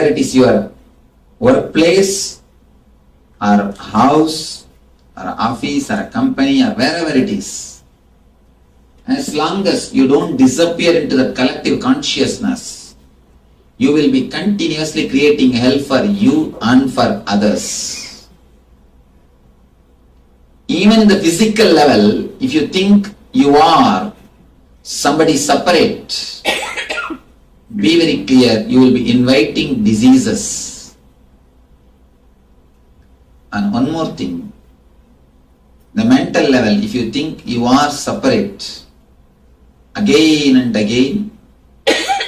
whether it is your workplace or house or office or a company or wherever it is, as long as you don't disappear into the collective consciousness, you will be continuously creating hell for you and for others. Even in the physical level, if you think you are somebody separate, be very clear, you will be inviting diseases. And one more thing, the mental level, if you think you are separate, again and again,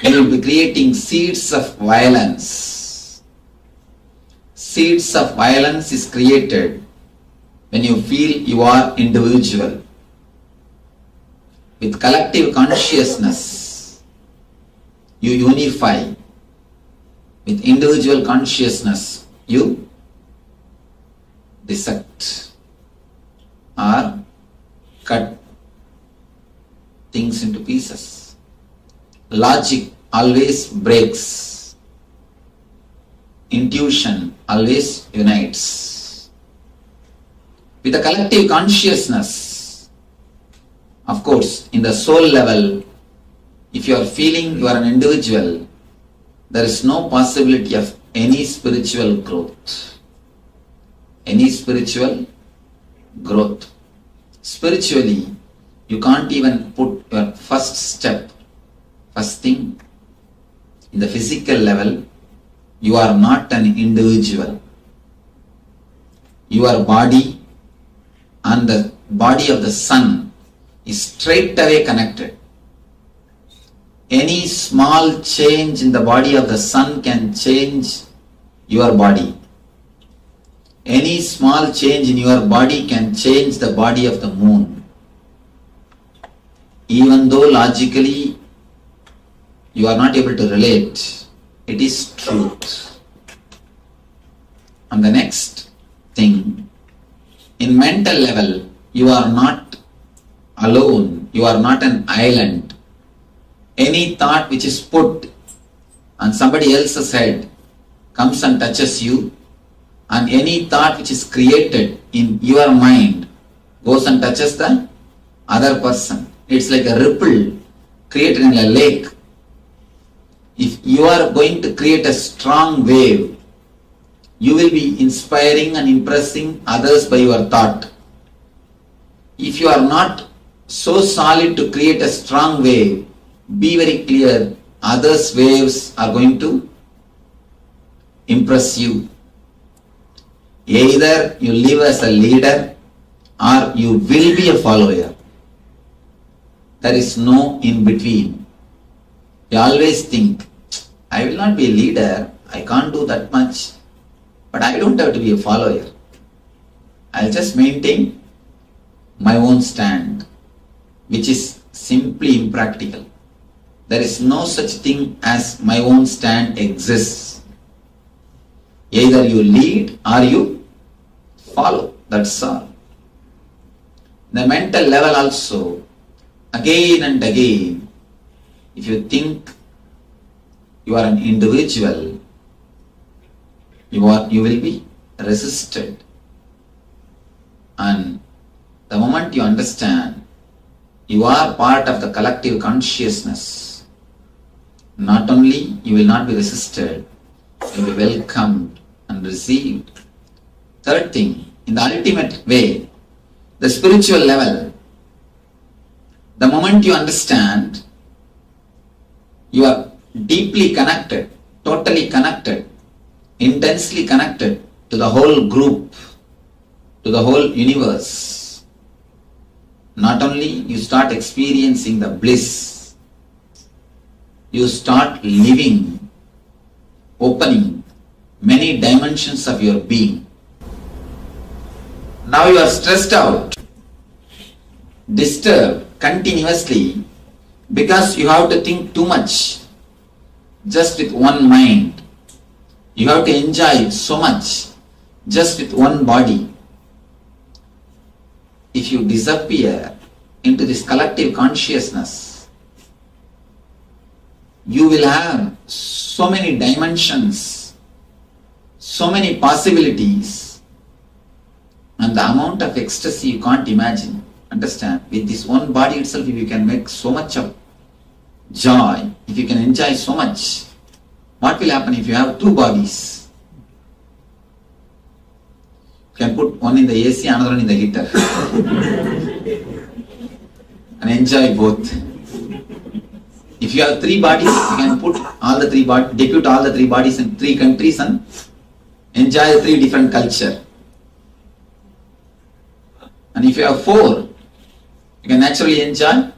you will be creating seeds of violence. Seeds of violence is created when you feel you are individual. With collective consciousness, you unify. With individual consciousness, you dissect or cut things into pieces. Logic always breaks. Intuition always unites. With a collective consciousness, of course, in the soul level, if you are feeling you are an individual, there is no possibility of any spiritual growth. Any spiritual growth. Spiritually, you can't even put your first step, first thing. In the physical level, you are not an individual. Your body and the body of the sun is straight away connected. Any small change in the body of the sun can change your body. Any small change in your body can change the body of the moon. Even though logically you are not able to relate, it is truth. And the next thing, in mental level, you are not alone, you are not an island. Any thought which is put on somebody else's head comes and touches you, and any thought which is created in your mind goes and touches the other person. It's like a ripple created in a lake. If you are going to create a strong wave, you will be inspiring and impressing others by your thought. If you are not so solid to create a strong wave, be very clear, others' waves are going to impress you. Either you live as a leader or you will be a follower. There is no in between. You always think, I will not be a leader, I can't do that much, but I don't have to be a follower. I'll just maintain my own stand, which is simply impractical. There is no such thing as my own stand exists. Either you lead or you follow, that's all. The mental level also, again and again, if you think you are an individual, you will be resisted. And the moment you understand you are part of the collective consciousness, not only you will not be resisted, you will be welcomed and received. Third thing, in the ultimate way, the spiritual level, the moment you understand you are deeply connected, totally connected, intensely connected to the whole group, to the whole universe. Not only you start experiencing the bliss, you start living, opening many dimensions of your being. Now you are stressed out, disturbed continuously because you have to think too much just with one mind. You have to enjoy so much just with one body. If you disappear into this collective consciousness, you will have so many dimensions so many possibilities, and the amount of ecstasy you can't imagine. Understand? With this one body itself, if you can make so much of joy, if you can enjoy so much, what will happen if you have two bodies? You can put one in the AC, another one in the heater, and enjoy both. If you have three bodies, you can put all the three bodies, depute all the three bodies in three countries and enjoy the three different culture. And if you have four, you can naturally enjoy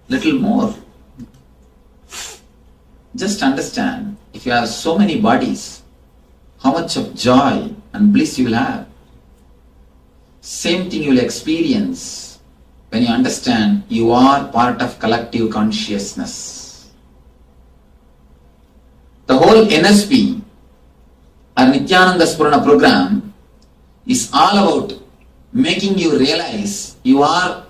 little more. Just understand, if you have so many bodies, how much of joy and bliss you will have. Same thing you will experience when you understand you are part of collective consciousness. The whole NSP or Nithyananda Spurana program is all about making you realize you are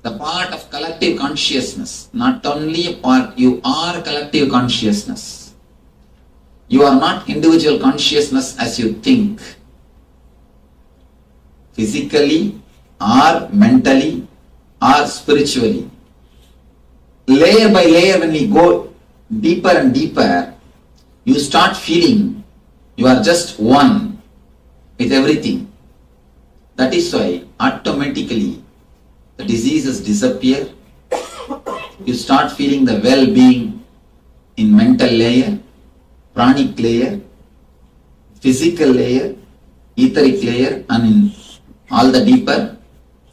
the part of collective consciousness. Not only a part, you are collective consciousness. You are not individual consciousness as you think. Physically or mentally or spiritually. Layer by layer, when we go deeper and deeper, you start feeling you are just one with everything. That is why automatically the diseases disappear. You start feeling the well-being in mental layer, pranic layer, physical layer, etheric layer, and in all the deeper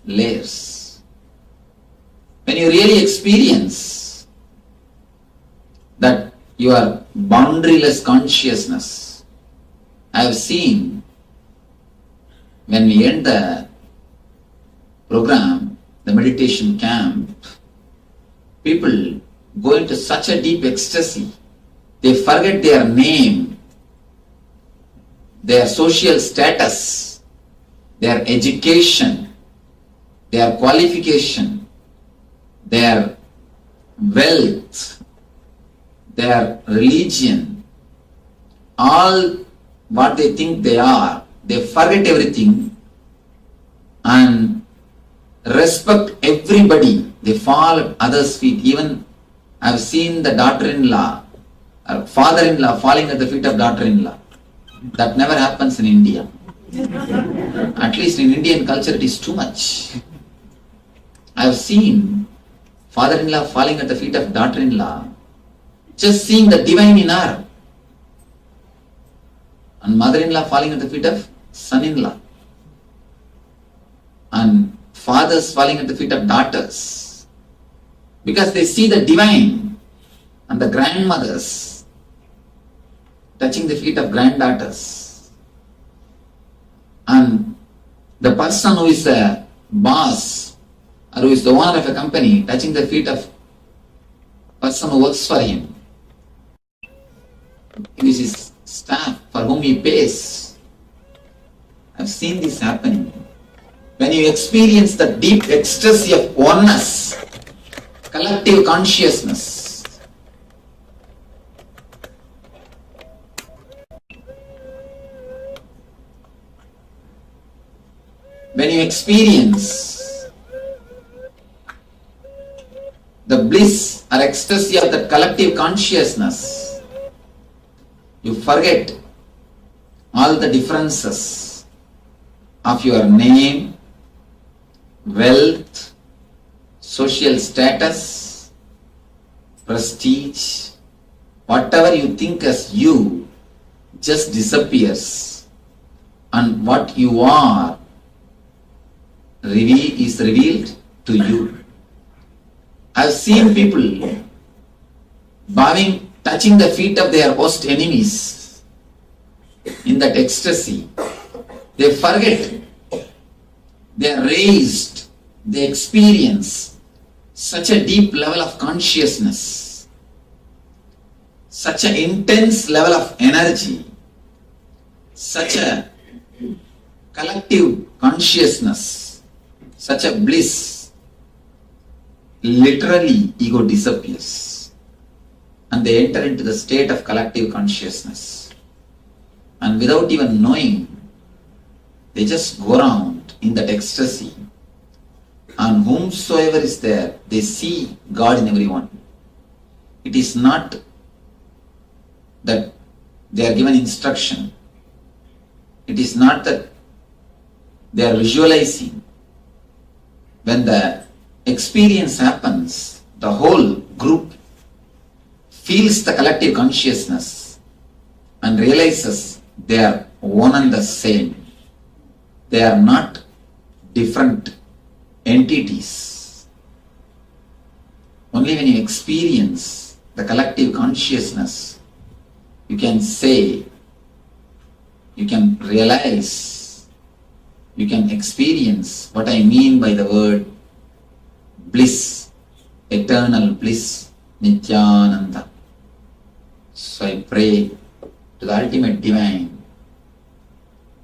layers. When you really experience that you are boundaryless consciousness, I have seen when we end the program, the meditation camp, people go into such a deep ecstasy, they forget their name, their social status, their education, their qualification, their wealth, their religion, all what they think they are. They forget everything and respect everybody. They fall at others' feet. Even I have seen the daughter-in-law or father-in-law falling at the feet of daughter-in-law. That never happens in India. At least in Indian culture it is too much. I have seen father-in-law falling at the feet of daughter-in-law, just seeing the divine in her, and mother-in-law falling at the feet of son-in-law, and fathers falling at the feet of daughters, because they see the divine, and the grandmothers touching the feet of granddaughters, and the person who is the boss or who is the owner of a company touching the feet of person who works for him. This is staff for whom he pays. I've seen this happening. When you experience the deep ecstasy of oneness, collective consciousness, when you experience the bliss or ecstasy of the collective consciousness, you forget all the differences of your name, wealth, social status, prestige, whatever you think as you just disappears, and what you are is revealed to you. I've seen people bowing, touching the feet of their worst enemies in that ecstasy. They forget, they are raised, they experience such a deep level of consciousness, such an intense level of energy, such a collective consciousness, such a bliss. Literally, ego disappears and they enter into the state of collective consciousness. and without even knowing, they just go around in that ecstasy. And whomsoever is there, they see God in everyone. It is not that they are given instruction. It is not that they are visualizing. When the experience happens, the whole group feels the collective consciousness and realizes they are one and the same. They are not different entities. Only when you experience the collective consciousness, you can say, you can realize, you can experience what I mean by the word bliss, eternal bliss, Nithyananda. So I pray to the ultimate divine,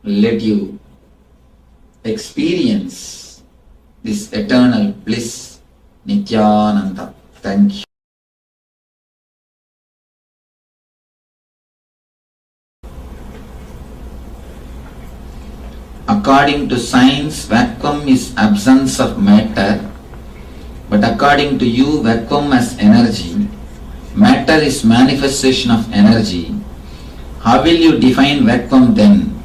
let you experience this eternal bliss, Nithyananda. Thank you. According to science, vacuum is absence of matter, but according to you, vacuum as energy, matter is manifestation of energy. How will you define vacuum then?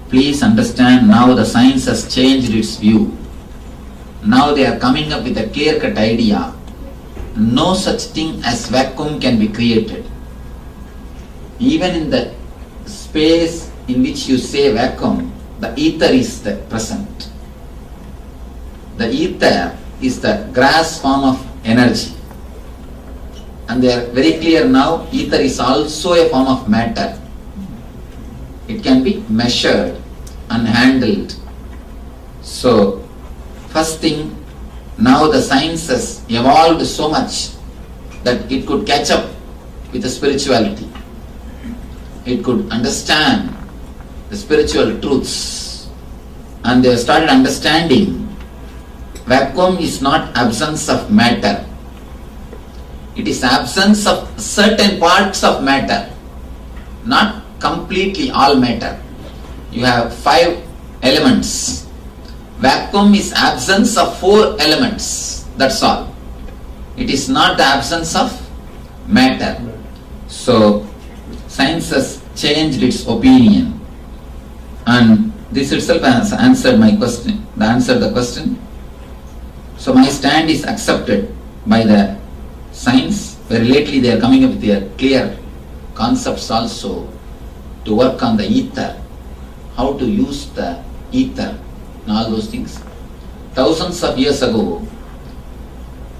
Please understand, now the science has changed its view. Now they are coming up with a clear-cut idea. No such thing as vacuum can be created. Even in the space in which you say vacuum, the ether is the present. The ether is the grass form of energy. And they are very clear now, ether is also a form of matter. It can be measured and handled. So, first thing, now the science has evolved so much that it could catch up with the spirituality. It could understand the spiritual truths, and they have started understanding vacuum is not absence of matter. It is absence of certain parts of matter, not completely all matter. You have 5 elements. Vacuum is absence of 4 elements. That's all. It is not the absence of matter. So, science has changed its opinion. And this itself has answered my question. The question. So my stand is accepted by the science, where lately they are coming up with their clear concepts also to work on the ether, how to use the ether and all those things. Thousands of years ago,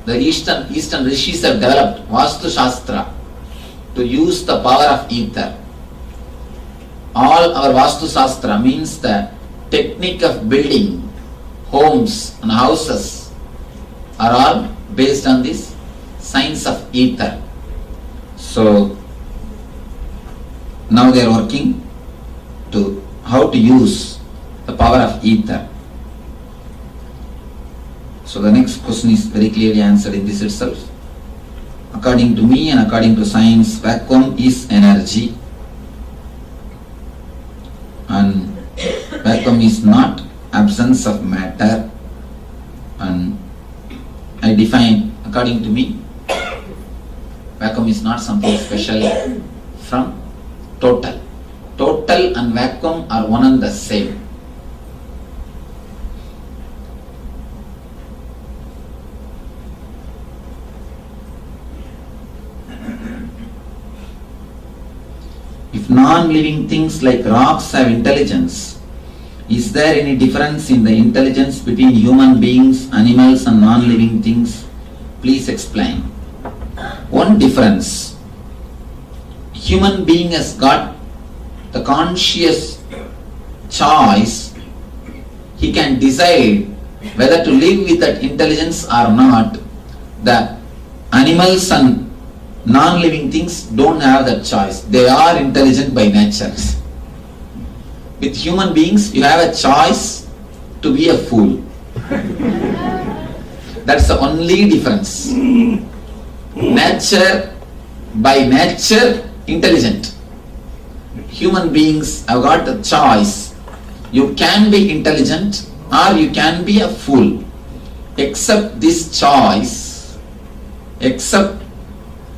the Eastern rishis have developed Vastu Shastra to use the power of ether. All our Vastu Shastra means the technique of building homes and houses are all based on this science of ether. So now they are working to how to use the power of ether. So the next question is very clearly answered in this itself. According to me and according to science, vacuum is energy. And vacuum is not absence of matter. And I define, according to me, vacuum is not something special from total. Total and vacuum are one and the same. If non-living things like rocks have intelligence, is there any difference in the intelligence between human beings, animals and non-living things? Please explain. One difference. Human being has got the conscious choice. He can decide whether to live with that intelligence or not. The animals and non-living things don't have that choice. They are intelligent by nature. With human beings, you have a choice to be a fool. That's the only difference. Nature, by nature, intelligent. human beings have got the choice. You can be intelligent or you can be a fool. Except this choice, except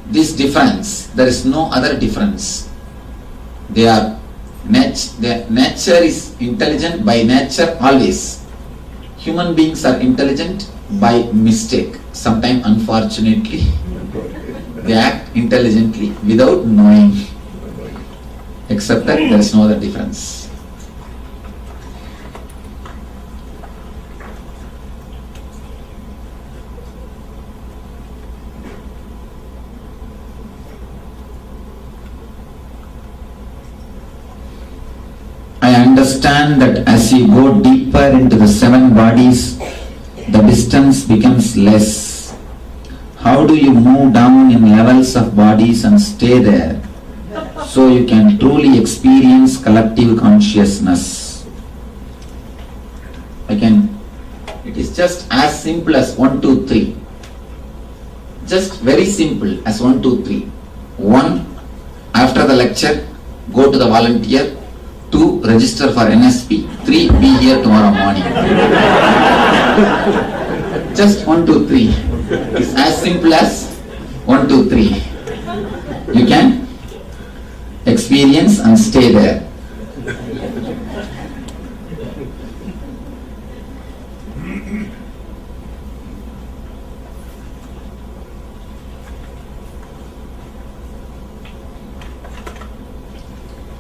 this difference, there is no other difference. Their nature is intelligent by nature always. Human beings are intelligent by mistake. Sometimes unfortunately they act intelligently without knowing. Except that there is no other difference. I understand that as you go deeper into the 7 bodies, the distance becomes less. How do you move down in levels of bodies and stay there so you can truly experience collective consciousness? It is just as simple as 1, 2, 3. Just very simple as 1, 2, 3. 1, after the lecture, go to the volunteer. 2, register for NSP. 3, be here tomorrow morning. Just 1, 2, 3. It's as simple as 1, 2, 3. You can experience and stay there.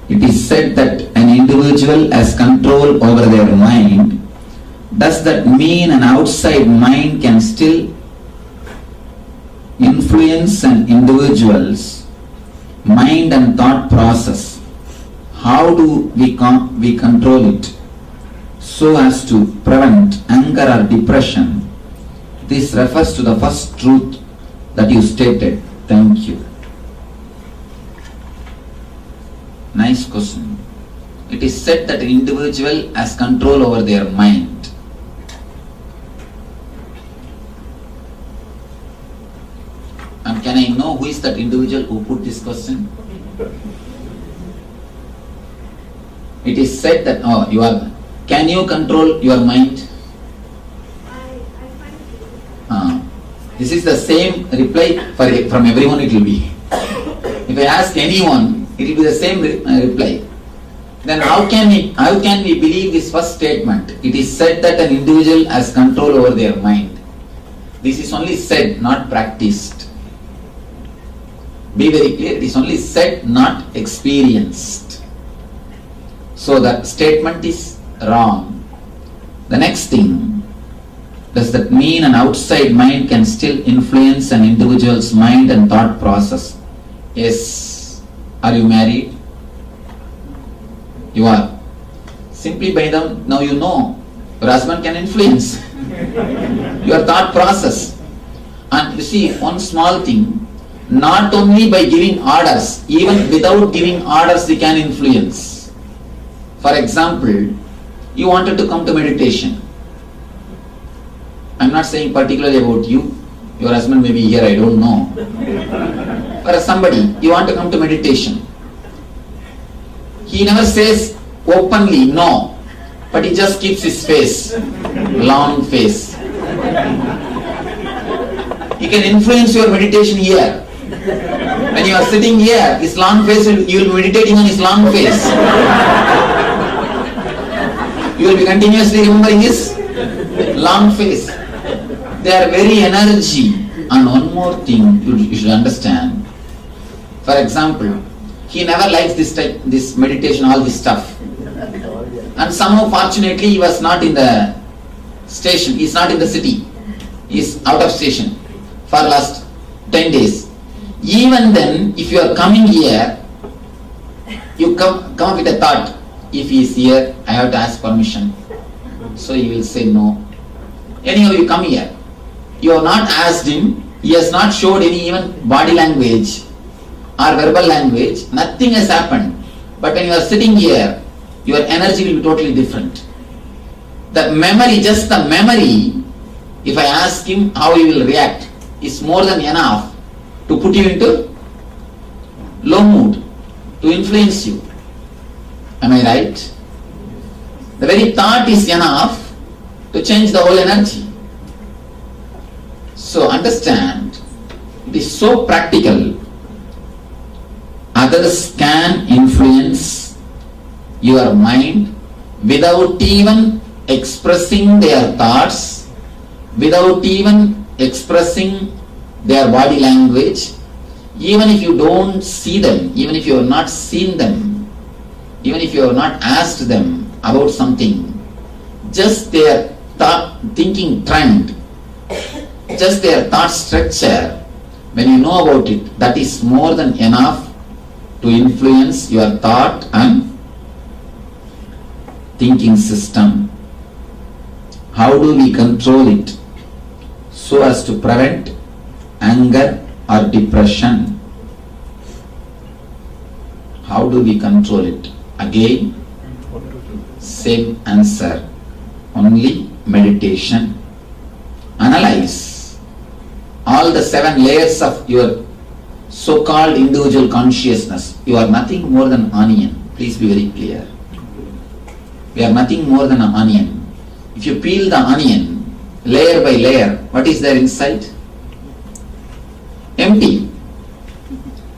It is said that an individual has control over their mind. Does that mean an outside mind can still influence an individual's mind and thought process? How do we control it so as to prevent anger or depression? This refers to the first truth that you stated. Thank you. Nice question. It is said that an individual has control over their mind. And can I know who is that individual who put this question? It is said that, can you control your mind? This is the same reply from everyone it will be. If I ask anyone, it will be the same reply. Then how can we believe this first statement? It is said that an individual has control over their mind. This is only said, not practiced. Be very clear, it is only said, not experienced. So that statement is wrong. The next thing, does that mean an outside mind can still influence an individual's mind and thought process? Yes. Are you married? You are. Simply by now you know your husband can influence your thought process. And you see, one small thing, not only by giving orders, even without giving orders they can influence. For example, you wanted to come to meditation. I'm not saying particularly about you. Your husband may be here, I don't know. For somebody, you want to come to meditation. He never says openly no, but he just keeps his face, long face. He can influence your meditation here. When you are sitting here, his long face, you will be meditating on his long face. You will be continuously remembering his long face. They are very energy. And one more thing you should understand. For example, he never likes this meditation, all this stuff. And somehow fortunately he was not in the station, he is not in the city. He is out of station for last 10 days. Even then, if you are coming here, you come up with a thought, if he is here, I have to ask permission. So he will say no. Anyhow, you come here. You have not asked him, he has not showed any even body language or verbal language, nothing has happened. But when you are sitting here, your energy will be totally different. The memory, just the memory, if I ask him how he will react, is more than enough to put you into low mood, to influence you. Am I right? The very thought is enough to change the whole energy. So understand, it is so practical. Others can influence your mind without even expressing their thoughts, without even expressing their body language, even if you don't see them, even if you have not seen them, even if you have not asked them about something, just their thinking trend, just their thought structure, when you know about it, that is more than enough to influence your thought and thinking system. How do we control it so as to prevent anger or depression? How do we control it? Again, same answer. Only meditation. Analyze all the 7 layers of your so-called individual consciousness. You are nothing more than onion. Please be very clear. We are nothing more than an onion. If you peel the onion layer by layer, what is there inside? Empty.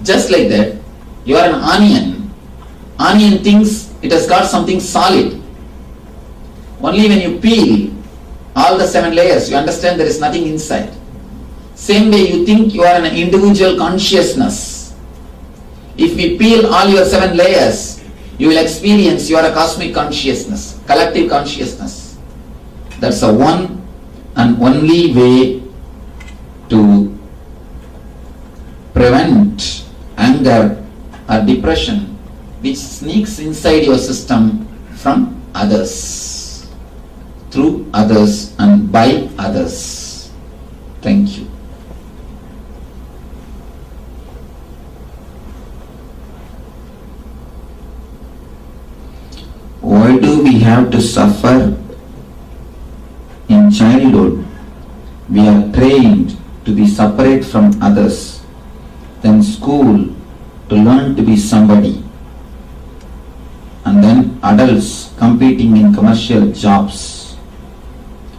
Just like that, you are an onion. Onion thinks it has got something solid. Only when you peel all the 7 layers, you understand there is nothing inside. Same way you think you are an individual consciousness. If we peel all your 7 layers, you will experience you are a cosmic consciousness, collective consciousness. That's the one and only way to prevent anger or depression which sneaks inside your system from others, through others and by others. Thank you. Why do we have to suffer? In childhood, we are trained to be separate from others, then school to learn to be somebody, and then adults competing in commercial jobs,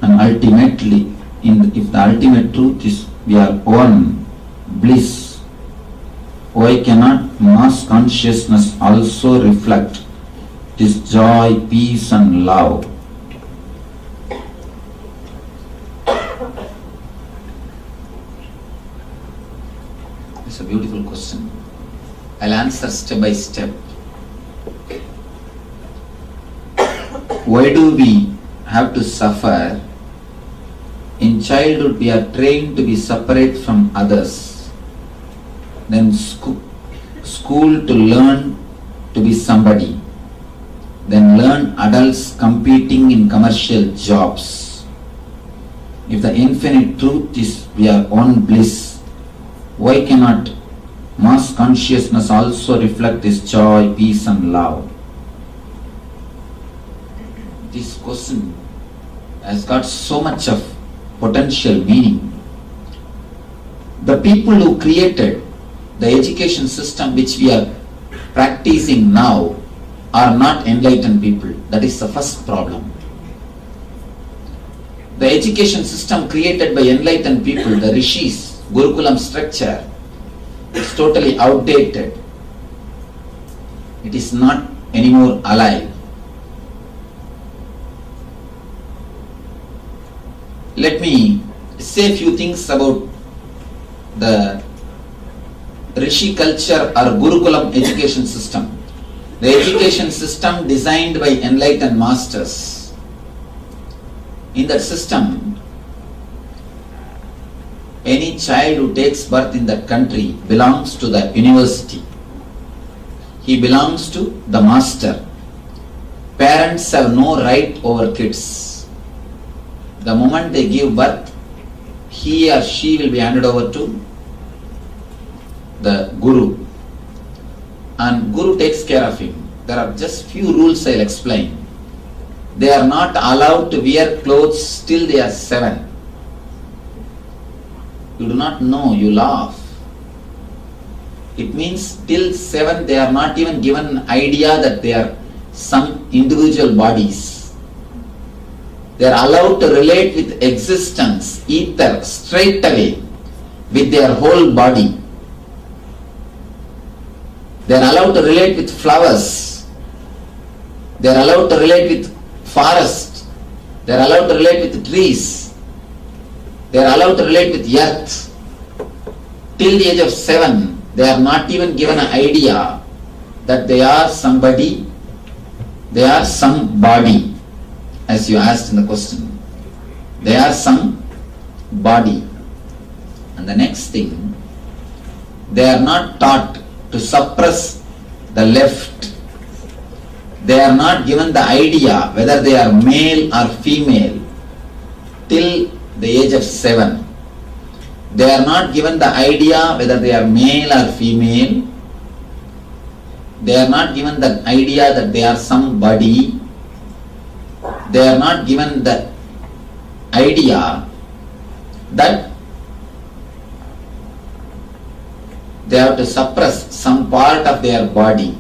and ultimately, if the ultimate truth is we are one, bliss, why cannot mass consciousness also reflect this joy, peace and love? It's a beautiful question. I'll answer step by step. Why do we have to suffer? In childhood we are trained to be separate from others, then school to learn to be somebody, then learn adults competing in commercial jobs. If the infinite truth is we are one bliss, why cannot mass consciousness also reflect this joy, peace and love? This question has got so much of potential meaning. The people who created the education system which we are practicing now are not enlightened people. That is the first problem. The education system created by enlightened people, the rishis, Gurukulam structure, is totally outdated. It is not anymore alive. Let me say a few things about the Rishi culture or Gurukulam education system. The education system designed by enlightened masters. In that system, any child who takes birth in that country belongs to the university. He belongs to the master. Parents have no right over kids. The moment they give birth, he or she will be handed over to the Guru. And Guru takes care of him. There are just few rules I'll explain. They are not allowed to wear clothes till they are 7. You do not know, you laugh. It means till 7 they are not even given an idea that they are some individual bodies. They are allowed to relate with existence, ether, straight away with their whole body. They are allowed to relate with flowers. They are allowed to relate with forest. They are allowed to relate with trees. They are allowed to relate with earth. Till the age of 7, they are not even given an idea that they are somebody, they are some body, as you asked in the question. They are some body. And the next thing, they are not taught to suppress the left. They are not given the idea whether they are male or female till the age of 7. They are not given the idea whether they are male or female. They are not given the idea that they are somebody. They are not given the idea that they have to suppress some part of their body.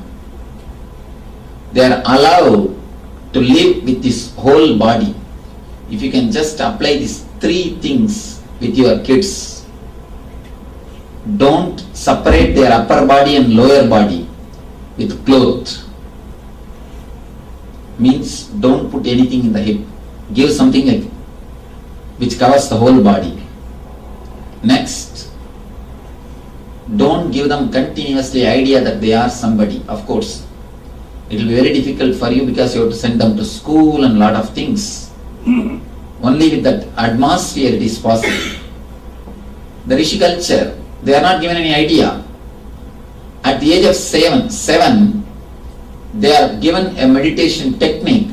They are allowed to live with this whole body. If you can just apply these 3 things with your kids, don't separate their upper body and lower body with cloth. Means don't put anything in the hip. Give something like which covers the whole body. Next, don't give them continuously idea that they are somebody. Of course, it will be very difficult for you because you have to send them to school and lot of things. Only with that atmosphere it is possible. The Rishi culture, they are not given any idea. At the age of 7, they are given a meditation technique.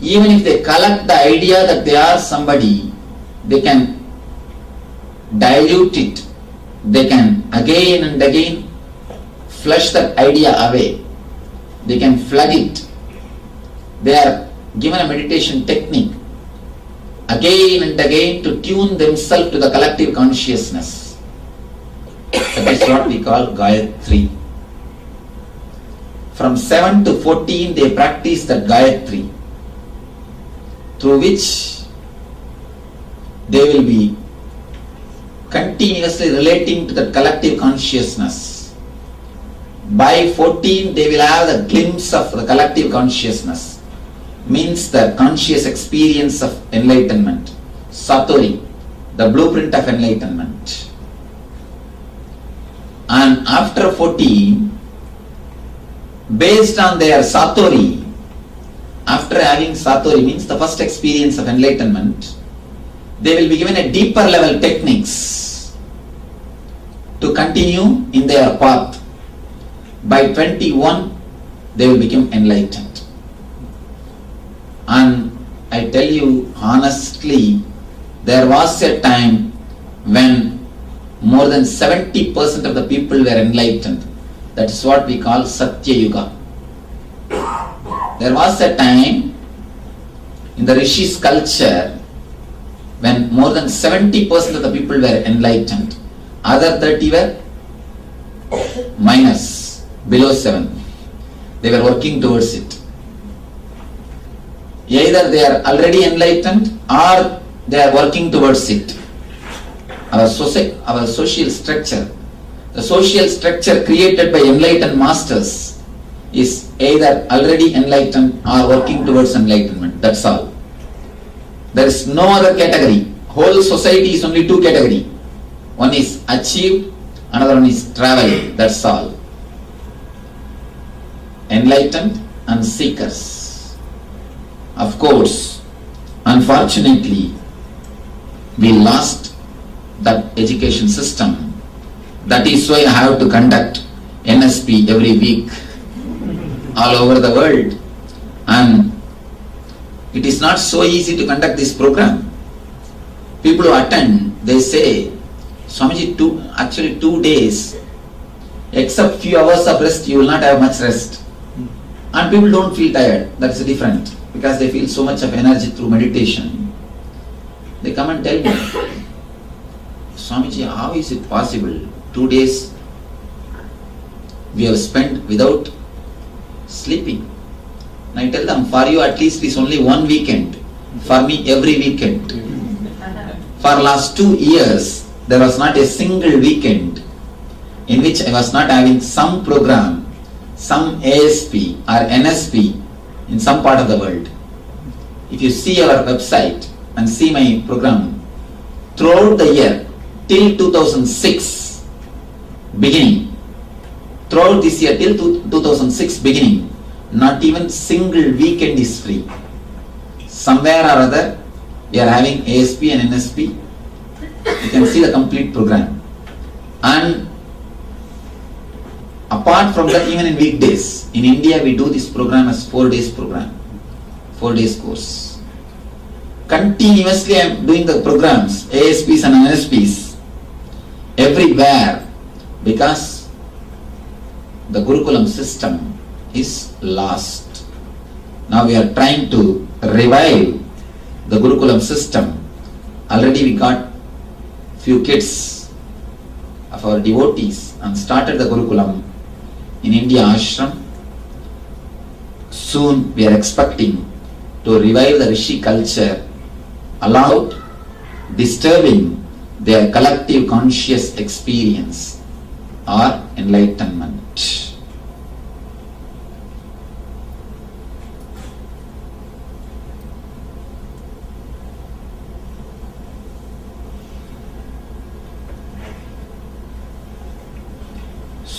Even if they collect the idea that they are somebody, they can dilute it. They can again and again flush that idea away. They can flood it. They are given a meditation technique again and again to tune themselves to the collective consciousness. That is what we call Gayatri. From 7 to 14 they practice that Gayatri, through which they will be continuously relating to the collective consciousness. By 14 they will have the glimpse of the collective consciousness, means the conscious experience of enlightenment, Satori, the blueprint of enlightenment. And after 14, based on their Satori, after having Satori means the first experience of enlightenment, they will be given a deeper level techniques to continue in their path. By 21, they will become enlightened. And I tell you honestly, there was a time when more than 70% of the people were enlightened. That is what we call Satya Yuga. There was a time in the Rishi's culture when more than 70% of the people were enlightened. Other 30 were minus, below 7. They were working towards it. Either they are already enlightened or they are working towards it. Our social structure, the social structure created by enlightened masters is either already enlightened or working towards enlightenment. That's all. There is no other category. Whole society is only 2 categories. One is achieved, another one is traveling. That's all. Enlightened and seekers. Of course, unfortunately, we lost that education system. That is why I have to conduct NSP every week all over the world, and it is not so easy to conduct this program. People who attend, they say, Swamiji, 2 days, except few hours of rest, you will not have much rest. And people don't feel tired. That's different, because they feel so much of energy through meditation. They come and tell me, Swamiji, how is it possible? 2 days we have spent without sleeping. And I tell them, for you at least it's only one weekend. For me, every weekend. For last 2 years, there was not a single weekend in which I was not having some program, some ASP or NSP in some part of the world. If you see our website and see my program, throughout the year, till 2006 beginning, throughout this year till 2006 beginning, not even single weekend is free. Somewhere or other, we are having ASP and NSP. You can see the complete program. And apart from that, even in weekdays, in India we do this program as 4 days program, 4 days course. Continuously I am doing the programs, ASPs and NSPs, everywhere, because the Gurukulam system is lost. Now we are trying to revive the Gurukulam system. Already we got few kids of our devotees and started the Gurukulam in India ashram. Soon we are expecting to revive the Rishi culture, allowed disturbing their collective conscious experience or enlightenment.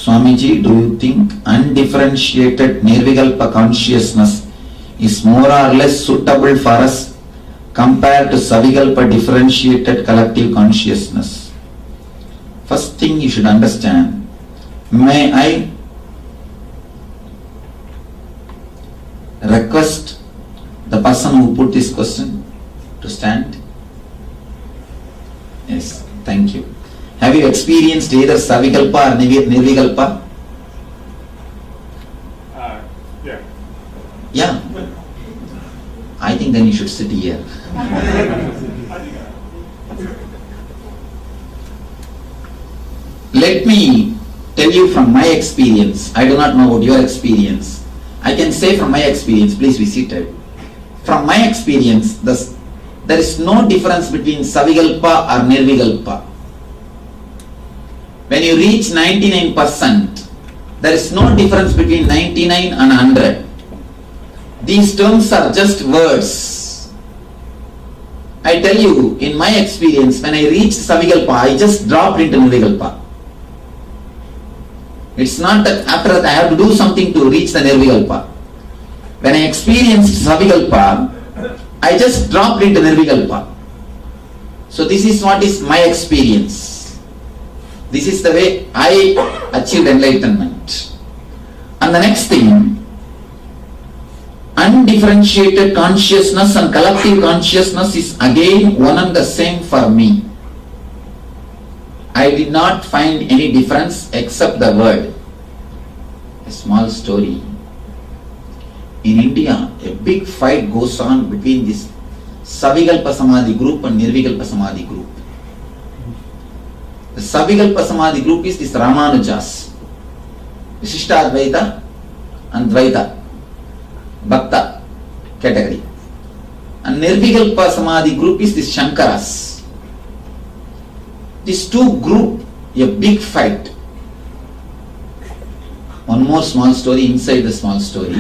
Swamiji, do you think undifferentiated Nirvikalpa consciousness is more or less suitable for us compared to Savikalpa differentiated collective consciousness? First thing you should understand, may I request the person who put this question to stand? Yes, thank you. Have you experienced either Savikalpa or Nirvikalpa? Yeah. Yeah. I think then you should sit here. Let me tell you from my experience. I do not know about your experience. I can say from my experience, please be seated. From my experience, there is no difference between Savikalpa or Nirvikalpa. When you reach 99%, there is no difference between 99 and 100. These terms are just words. I tell you, in my experience, when I reached Savikalpa, I just dropped into Nirvikalpa. It's not that after that I have to do something to reach the Nirvikalpa. When I experienced Savikalpa, I just dropped into Nirvikalpa. So this is what is my experience. This is the way I achieved enlightenment. And the next thing, undifferentiated consciousness and collective consciousness is again one and the same for me. I did not find any difference except the word. A small story. In India, a big fight goes on between this Savikalpa Samadhi group and Nirvikalpa Samadhi group. The Savikalpa Samadhi group is this Ramanujas, Visishta Advaita and Dvaita, Bhakta category. And Nirvikalpa Samadhi group is this Shankaras. These two group, a big fight. One more small story inside the small story.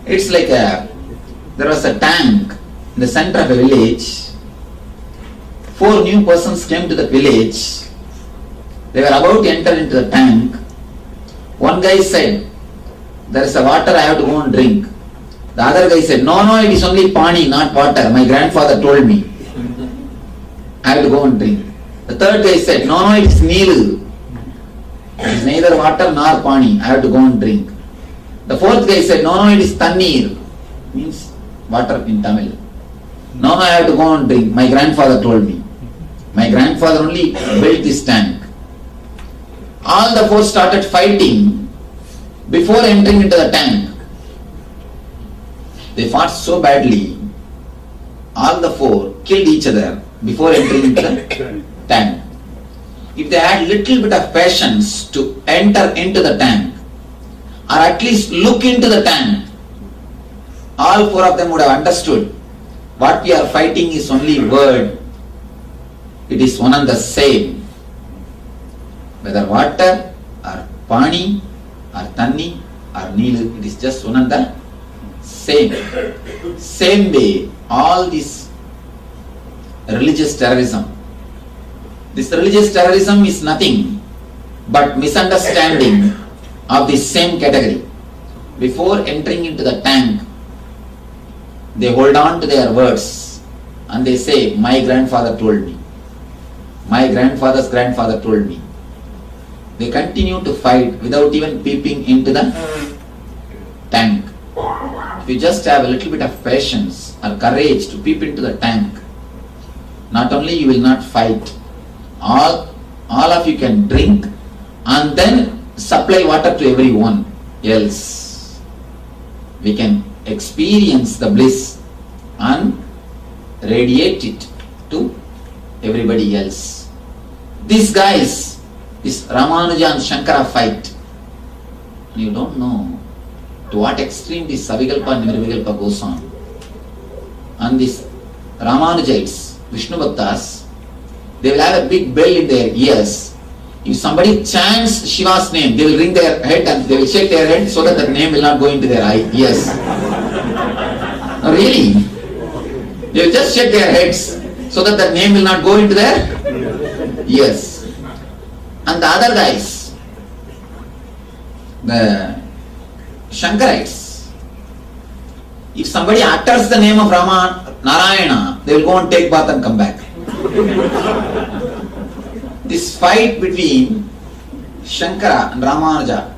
It's like there was a tank in the center of a village. 4 new persons came to the village. They were about to enter into the tank. One guy said, there is a water, I have to go and drink. The other guy said, no, it is only pani, not water. My grandfather told me. I have to go and drink. The third guy said, no, it is Neelu. It is neither water nor pani. I have to go and drink. The fourth guy said, no, it is Tannir. Means water in Tamil. No, I have to go and drink. My grandfather told me. My grandfather only built this tank. All the 4 started fighting before entering into the tank. They fought so badly, all the 4 killed each other before entering into the tank. If they had little bit of patience to enter into the tank, or at least look into the tank, all four of them would have understood what we are fighting is only word. It is one and the same. Whether water or pani or tanni or neel, it is just one and the same. Same way, all this religious terrorism. This religious terrorism is nothing but misunderstanding of the same category. Before entering into the tank, they hold on to their words and they say, my grandfather told me. My grandfather's grandfather told me. They continue to fight without even peeping into the tank. If you just have a little bit of patience or courage to peep into the tank, not only you will not fight, all of you can drink and then supply water to everyone else. We can experience the bliss and radiate it to everybody else. These guys, this Ramanuja and Shankara fight, you don't know to what extreme this Savikalpa and Nirvikalpa goes on. And these Ramanujites, Vishnu Bhaktas, they will have a big bell in their ears. If somebody chants Shiva's name, they will ring their head and they will shake their head so that the name will not go into their ears. No, really? They will just shake their heads so that the name will not go into their ears. And the other guys, the Shankarites, if somebody utters the name of Rama Narayana, they will go and take bath and come back. This fight between Shankara and Ramanuja,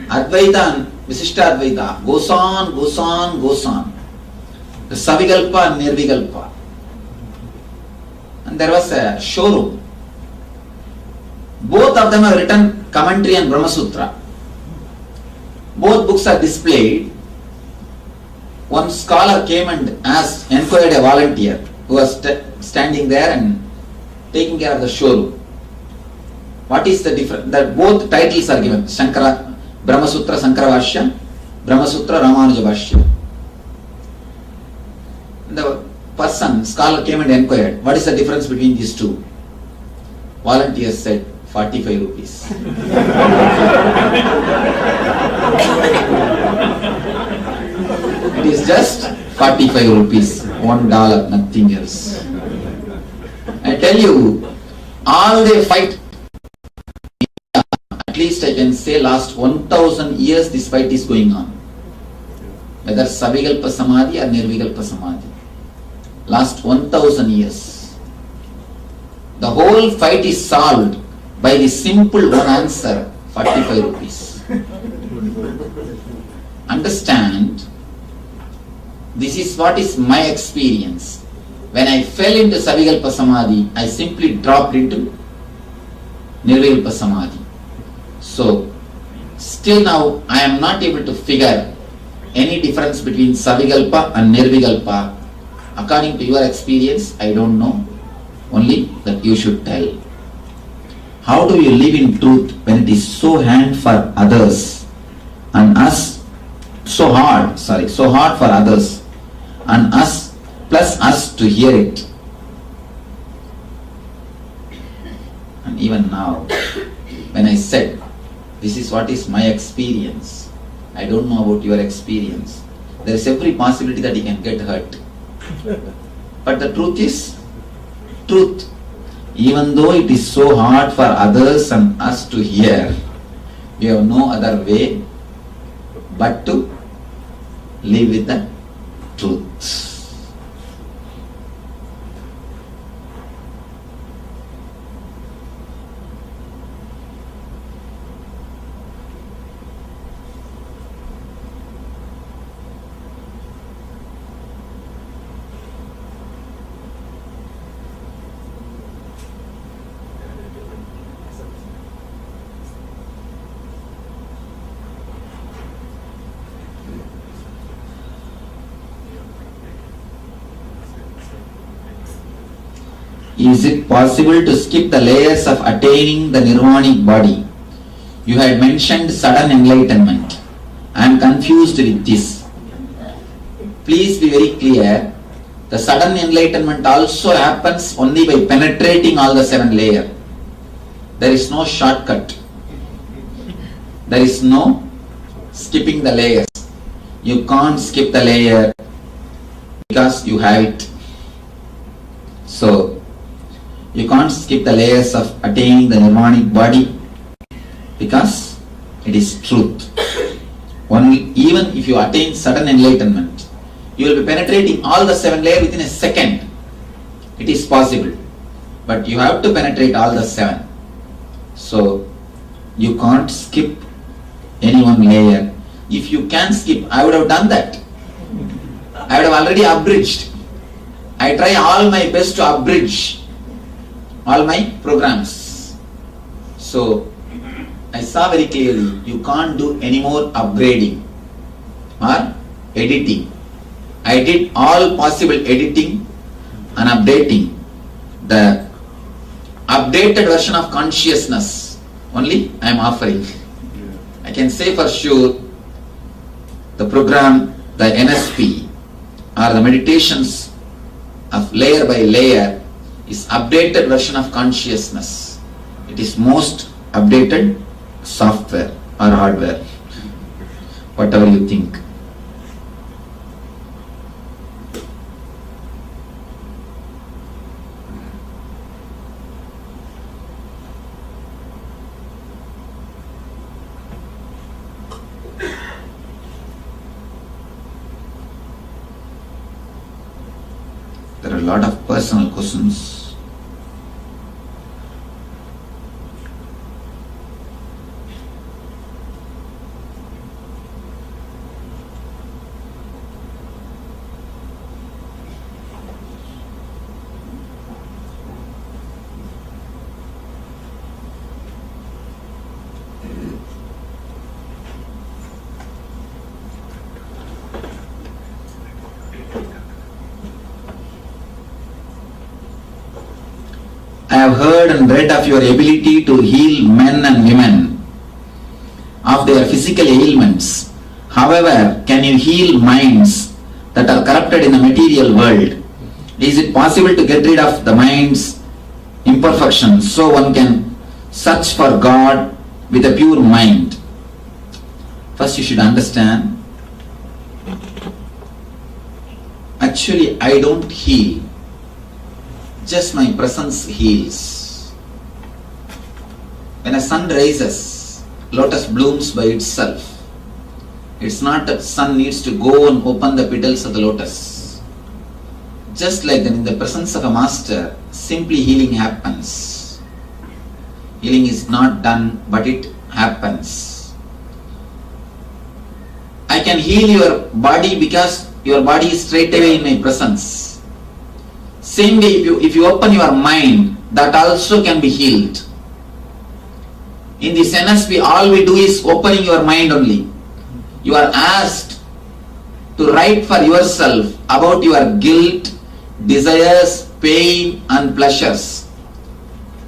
Advaita and Visishta Advaita goes on, goes on, goes on. The Savikalpa and Nirvikalpa. And there was a showroom. Both of them have written commentary on Brahma Sutra. Both books are displayed. One scholar came and enquired a volunteer who was standing there and taking care of the showroom. What is the difference? That both titles are given. Shankara, Brahma Sutra Sankara Bhashya, Brahma Sutra Ramanuja Bhashya. The person, scholar came and enquired, what is the difference between these two? Volunteer said, 45 rupees. It is just 45 rupees, $1, nothing else. I tell you, all they fight, at least I can say last 1000 years this fight is going on. Whether Savikalpa Samadhi or Nirvikalpa Samadhi. Last 1000 years. The whole fight is solved by the simple one answer, 45 rupees. Understand, this is what is my experience. When I fell into Savikalpa Samadhi, I simply dropped into Nirvikalpa Samadhi. So, still now I am not able to figure any difference between Savikalpa and Nirvikalpa. According to your experience, I don't know. Only that you should tell. How do you live in truth when it is so hard for others and us, so hard for others and us plus us to hear it? And even now, when I said, this is what is my experience, I don't know about your experience. There is every possibility that you can get hurt. But the truth is, truth. Even though it is so hard for others and us to hear, we have no other way but to live with the truth. Is it possible to skip the layers of attaining the nirvanic body? You had mentioned sudden enlightenment. I am confused with this. please be very clear, the sudden enlightenment also happens only by penetrating all the 7 layers. There is no shortcut. There is no skipping the layers. You can't skip the layer because you have it. So, you can't skip the layers of attaining the nirvanic body because it is truth. Only, even if you attain sudden enlightenment, you will be penetrating all the 7 layers within a second. It is possible. But you have to penetrate all the 7. So, you can't skip any one layer. If you can skip, I would have done that. I would have already abridged. I try all my best to abridge all my programs. So, I saw very clearly, you can't do any more upgrading or editing. I did all possible editing and updating. The updated version of consciousness only I am offering. I can say for sure, the program, the NSP, or the meditations of layer by layer is updated version of consciousness. It is most updated software or hardware, whatever you think. There are a lot of personal questions. I have heard and read of your ability to heal men and women of their physical ailments. However, can you heal minds that are corrupted in the material world? Is it possible to get rid of the mind's imperfections so one can search for God with a pure mind? First you should understand, actually I don't heal. Just my presence heals. When a sun rises, lotus blooms by itself. It's not that sun needs to go and open the petals of the lotus. Just like that, in the presence of a master, simply healing happens. Healing is not done, but it happens. I can heal your body because your body is straight away in my presence. Same way, if you open your mind, that also can be healed. In this NSP, all we do is opening your mind only. You are asked to write for yourself about your guilt, desires, pain and pleasures.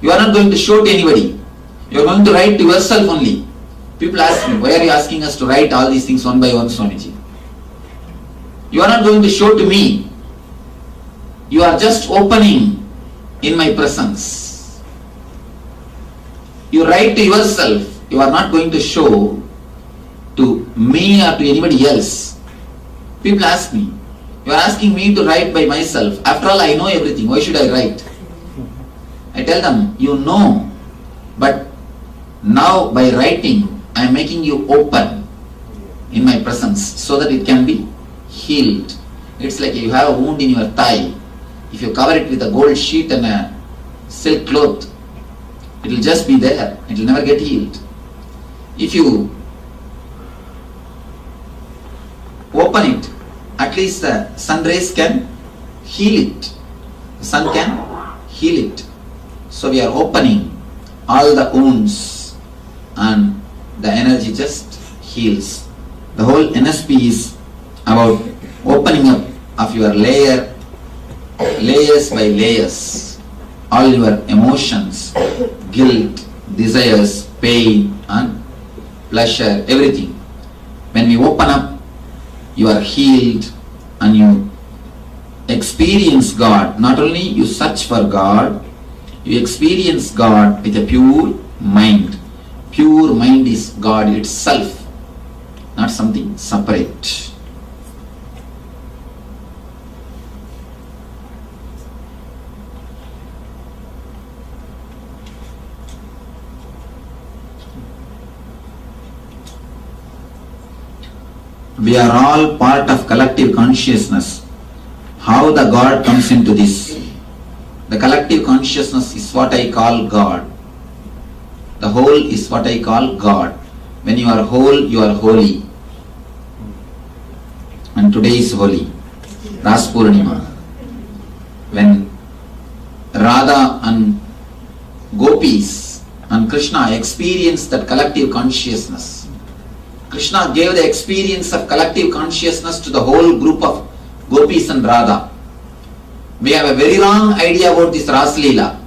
You are not going to show to anybody. You are going to write to yourself only. People ask me, why are you asking us to write all these things one by one, Swamiji? You are not going to show to me. You are just opening in my presence. You write to yourself. You are not going to show to me or to anybody else. People ask me, you are asking me to write by myself. After all, I know everything. Why should I write? I tell them, you know, but now by writing, I am making you open in my presence so that it can be healed. It's like you have a wound in your thigh. If you cover it with a gold sheet and a silk cloth, it will just be there. It will never get healed. If you open it, at least the sun rays can heal it. The sun can heal it. So we are opening all the wounds and the energy just heals. The whole NSP is about opening up of your layers by layers, all your emotions, guilt, desires, pain and pleasure, everything. When we open up, you are healed and and you experience God. Not only you search for God, you experience God with a pure mind. Pure mind is God itself, not something separate. We are all part of collective consciousness. How the God comes into this? The collective consciousness is what I call God. The whole is what I call God. When you are whole, you are holy. And today is holy. Ras Purnima. When Radha and Gopis and Krishna experienced that collective consciousness, Krishna gave the experience of collective consciousness to the whole group of Gopis and Radha. We have a very wrong idea about this Ras Leela.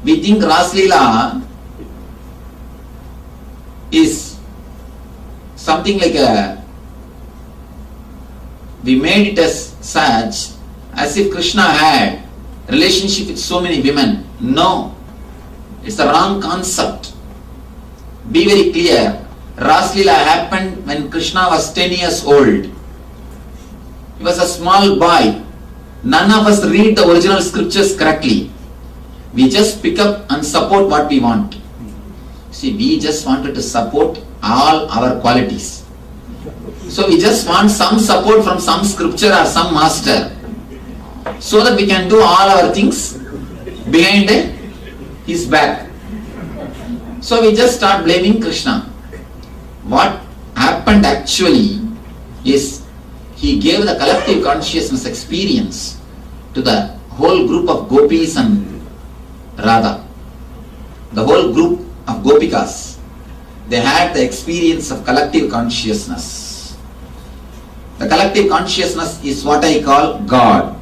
We think Ras Leela is something like we made it as such as if Krishna had relationship with so many women. No, it's a wrong concept. Be very clear. Ras Leela happened when Krishna was 10 years old. He was a small boy. None of us read the original scriptures correctly. We just pick up and support what we want. See, we just wanted to support all our qualities. So we just want some support from some scripture or some master, so that we can do all our things behind his back. So we just start blaming Krishna. What happened actually is he gave the collective consciousness experience to the whole group of Gopis and Radha. The whole group of Gopikas, they had the experience of collective consciousness. The collective consciousness is what I call God.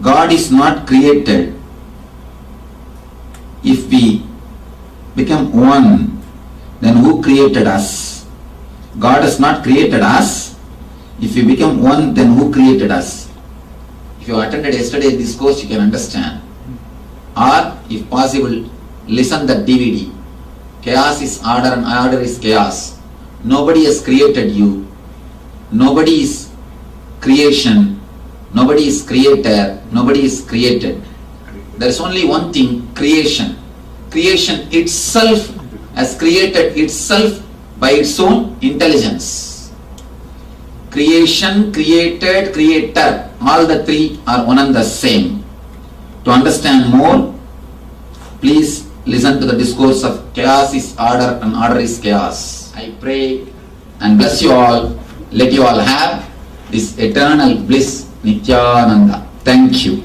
God is not created. If we become one, then who created us? God has not created us. If we become one, then who created us? If you attended yesterday this course, you can understand. Or, if possible, listen that DVD. Chaos is order and order is chaos. Nobody has created you. Nobody is creation. Nobody is creator. Nobody is created. There is only one thing, creation. Creation itself has created itself by its own intelligence. Creation, created, creator, all the three are one and the same. To understand more, please listen to the discourse of chaos is order and order is chaos. I pray and bless you all. Let you all have this eternal bliss, Nithyananda. Thank you.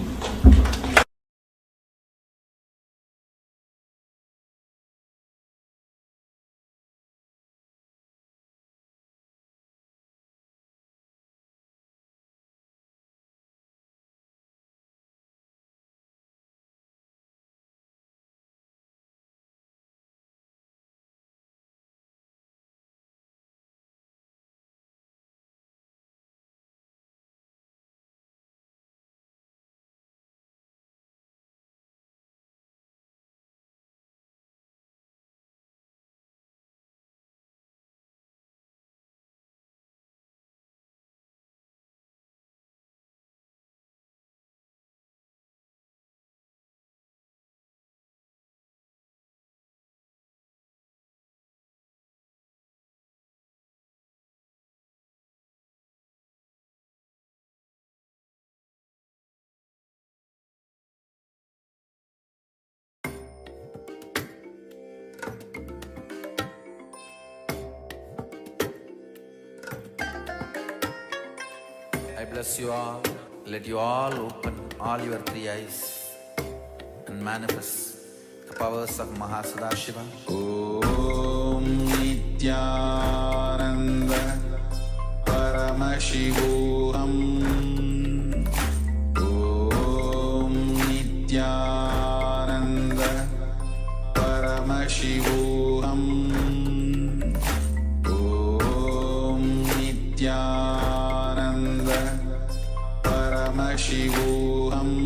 I bless you all. Let you all open all your three eyes and manifest the powers of Mahasadashiva. Om Nithyananda Paramashivoham. Om Nithyananda Paramashivoham. Om Nithyananda Paramashivoham